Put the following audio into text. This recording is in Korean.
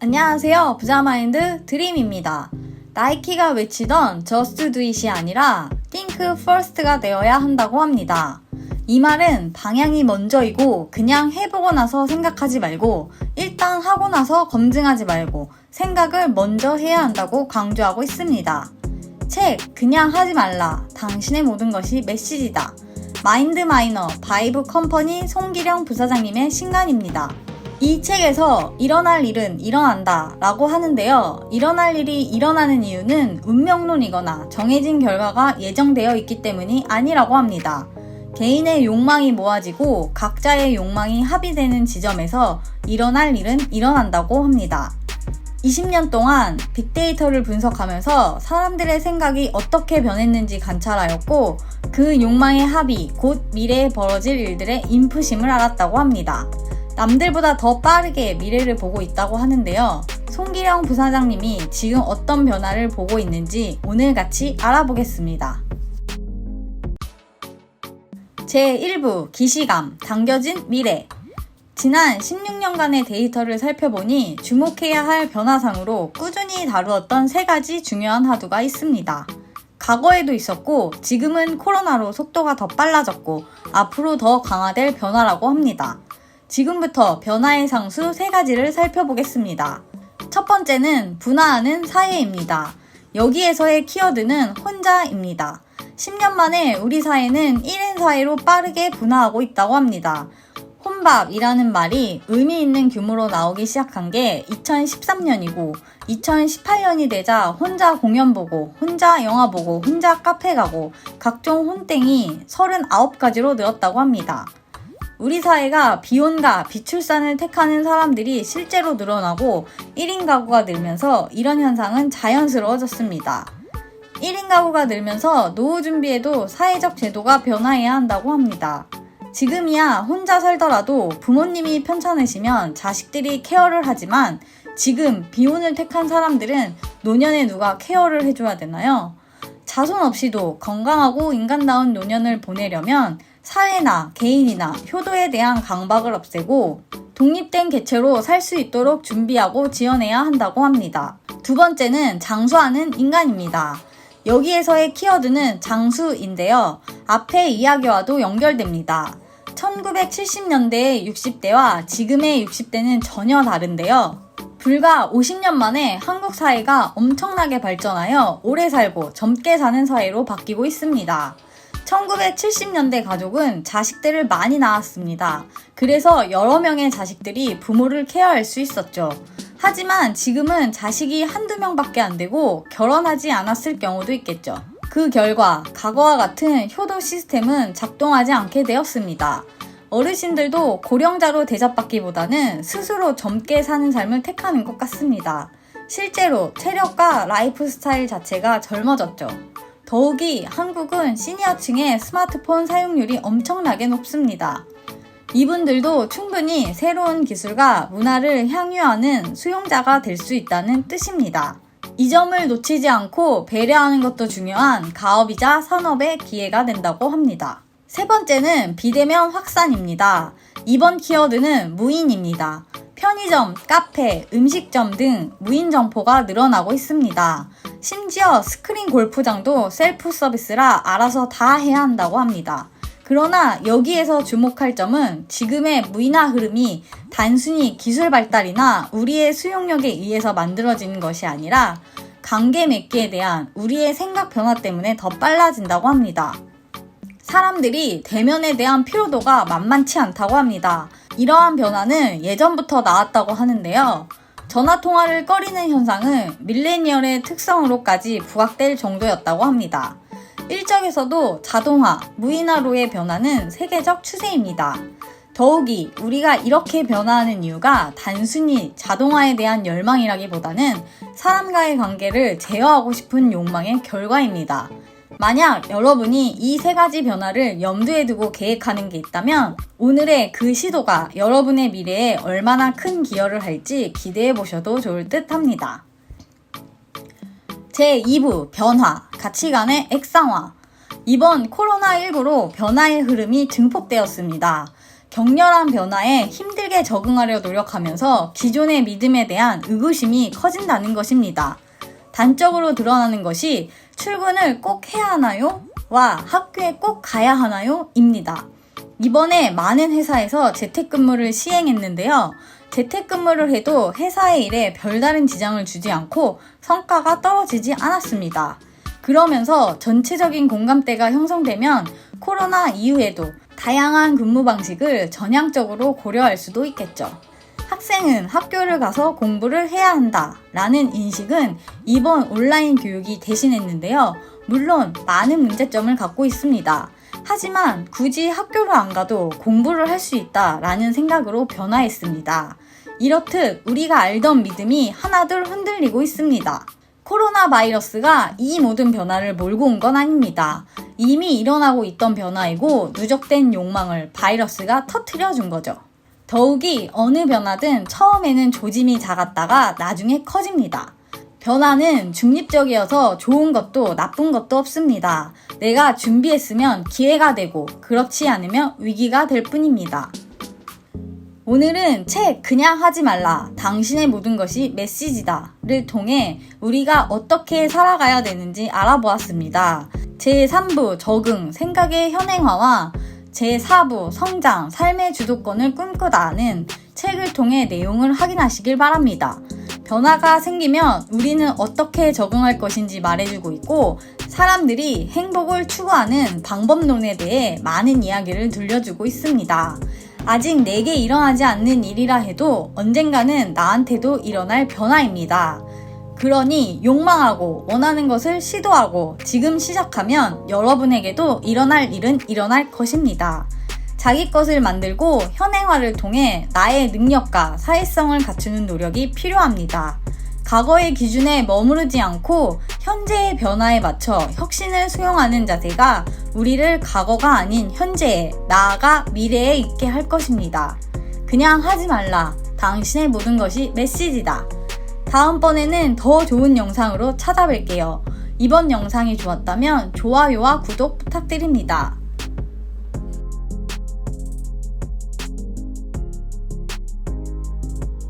안녕하세요. 부자마인드 드림입니다. 나이키가 외치던 Just Do It이 아니라 Think First가 되어야 한다고 합니다. 이 말은 방향이 먼저이고 그냥 해보고 나서 생각하지 말고 일단 하고 나서 검증하지 말고 생각을 먼저 해야 한다고 강조하고 있습니다. 책 그냥 하지 말라. 당신의 모든 것이 메시지다. 마인드 마이너 바이브 컴퍼니 송기령 부사장님의 신간입니다. 이 책에서 일어날 일은 일어난다 라고 하는데요. 일어날 일이 일어나는 이유는 운명론이거나 정해진 결과가 예정되어 있기 때문이 아니라고 합니다. 개인의 욕망이 모아지고 각자의 욕망이 합의되는 지점에서 일어날 일은 일어난다고 합니다. 20년 동안 빅데이터를 분석하면서 사람들의 생각이 어떻게 변했는지 관찰하였고 그 욕망의 합의, 곧 미래에 벌어질 일들의 인풋임을 알았다고 합니다. 남들보다 더 빠르게 미래를 보고 있다고 하는데요. 송기령 부사장님이 지금 어떤 변화를 보고 있는지 오늘 같이 알아보겠습니다. 제1부 기시감, 당겨진 미래. 지난 16년간의 데이터를 살펴보니 주목해야 할 변화상으로 꾸준히 다루었던 3가지 중요한 화두가 있습니다. 과거에도 있었고 지금은 코로나로 속도가 더 빨라졌고 앞으로 더 강화될 변화라고 합니다. 지금부터 변화의 상수 3가지를 살펴보겠습니다. 첫 번째는 분화하는 사회입니다. 여기에서의 키워드는 혼자입니다. 10년 만에 우리 사회는 1인 사회로 빠르게 분화하고 있다고 합니다. 혼밥이라는 말이 의미 있는 규모로 나오기 시작한 게 2013년이고 2018년이 되자 혼자 공연 보고, 혼자 영화 보고, 혼자 카페 가고 각종 혼땡이 39가지로 늘었다고 합니다. 우리 사회가 비혼과 비출산을 택하는 사람들이 실제로 늘어나고 1인 가구가 늘면서 이런 현상은 자연스러워졌습니다. 1인 가구가 늘면서 노후 준비에도 사회적 제도가 변화해야 한다고 합니다. 지금이야 혼자 살더라도 부모님이 편찮으시면 자식들이 케어를 하지만 지금 비혼을 택한 사람들은 노년에 누가 케어를 해줘야 되나요? 자손 없이도 건강하고 인간다운 노년을 보내려면 사회나 개인이나 효도에 대한 강박을 없애고 독립된 개체로 살 수 있도록 준비하고 지원해야 한다고 합니다. 두 번째는 장수하는 인간입니다. 여기에서의 키워드는 장수인데요. 앞의 이야기와도 연결됩니다. 1970년대의 60대와 지금의 60대는 전혀 다른데요. 불과 50년 만에 한국 사회가 엄청나게 발전하여 오래 살고 젊게 사는 사회로 바뀌고 있습니다. 1970년대 가족은 자식들을 많이 낳았습니다. 그래서 여러 명의 자식들이 부모를 케어할 수 있었죠. 하지만 지금은 자식이 한두 명밖에 안 되고 결혼하지 않았을 경우도 있겠죠. 그 결과 과거와 같은 효도 시스템은 작동하지 않게 되었습니다. 어르신들도 고령자로 대접받기보다는 스스로 젊게 사는 삶을 택하는 것 같습니다. 실제로 체력과 라이프 스타일 자체가 젊어졌죠. 더욱이 한국은 시니어층의 스마트폰 사용률이 엄청나게 높습니다. 이분들도 충분히 새로운 기술과 문화를 향유하는 수용자가 될 수 있다는 뜻입니다. 이 점을 놓치지 않고 배려하는 것도 중요한 가업이자 산업의 기회가 된다고 합니다. 세 번째는 비대면 확산입니다. 이번 키워드는 무인입니다. 편의점, 카페, 음식점 등 무인 점포가 늘어나고 있습니다. 심지어 스크린 골프장도 셀프 서비스라 알아서 다 해야 한다고 합니다. 그러나 여기에서 주목할 점은 지금의 무인화 흐름이 단순히 기술 발달이나 우리의 수용력에 의해서 만들어지는 것이 아니라 관계 맺기에 대한 우리의 생각 변화 때문에 더 빨라진다고 합니다. 사람들이 대면에 대한 피로도가 만만치 않다고 합니다. 이러한 변화는 예전부터 나왔다고 하는데요. 전화통화를 꺼리는 현상은 밀레니얼의 특성으로까지 부각될 정도였다고 합니다. 일적에서도 자동화, 무인화로의 변화는 세계적 추세입니다. 더욱이 우리가 이렇게 변화하는 이유가 단순히 자동화에 대한 열망이라기보다는 사람과의 관계를 제어하고 싶은 욕망의 결과입니다. 만약 여러분이 이 3가지 변화를 염두에 두고 계획하는 게 있다면 오늘의 그 시도가 여러분의 미래에 얼마나 큰 기여를 할지 기대해 보셔도 좋을 듯 합니다. 제2부 변화, 가치관의 액상화. 이번 코로나19로 변화의 흐름이 증폭되었습니다. 격렬한 변화에 힘들게 적응하려 노력하면서 기존의 믿음에 대한 의구심이 커진다는 것입니다. 단적으로 드러나는 것이 출근을 꼭 해야 하나요? 와 학교에 꼭 가야 하나요? 입니다. 이번에 많은 회사에서 재택근무를 시행했는데요. 재택근무를 해도 회사의 일에 별다른 지장을 주지 않고 성과가 떨어지지 않았습니다. 그러면서 전체적인 공감대가 형성되면 코로나 이후에도 다양한 근무 방식을 전향적으로 고려할 수도 있겠죠. 학생은 학교를 가서 공부를 해야 한다 라는 인식은 이번 온라인 교육이 대신했는데요. 물론 많은 문제점을 갖고 있습니다. 하지만 굳이 학교를 안 가도 공부를 할 수 있다 라는 생각으로 변화했습니다. 이렇듯 우리가 알던 믿음이 하나둘 흔들리고 있습니다. 코로나 바이러스가 이 모든 변화를 몰고 온 건 아닙니다. 이미 일어나고 있던 변화이고 누적된 욕망을 바이러스가 터뜨려 준 거죠. 더욱이 어느 변화든 처음에는 조짐이 작았다가 나중에 커집니다. 변화는 중립적이어서 좋은 것도 나쁜 것도 없습니다. 내가 준비했으면 기회가 되고 그렇지 않으면 위기가 될 뿐입니다. 오늘은 책 그냥 하지 말라 당신의 모든 것이 메시지다를 통해 우리가 어떻게 살아가야 되는지 알아보았습니다. 제3부 적응 생각의 현행화와 제4부 성장 삶의 주도권을 꿈꾸다는 책을 통해 내용을 확인하시길 바랍니다. 변화가 생기면 우리는 어떻게 적응할 것인지 말해주고 있고 사람들이 행복을 추구하는 방법론에 대해 많은 이야기를 들려주고 있습니다. 아직 내게 일어나지 않는 일이라 해도 언젠가는 나한테도 일어날 변화입니다. 그러니 욕망하고 원하는 것을 시도하고 지금 시작하면 여러분에게도 일어날 일은 일어날 것입니다. 자기 것을 만들고 현행화를 통해 나의 능력과 사회성을 갖추는 노력이 필요합니다. 과거의 기준에 머무르지 않고 현재의 변화에 맞춰 혁신을 수용하는 자세가 우리를 과거가 아닌 현재에 나아가 미래에 있게 할 것입니다. 그냥 하지 말라. 당신의 모든 것이 메시지다. 다음번에는 더 좋은 영상으로 찾아뵐게요. 이번 영상이 좋았다면 좋아요와 구독 부탁드립니다.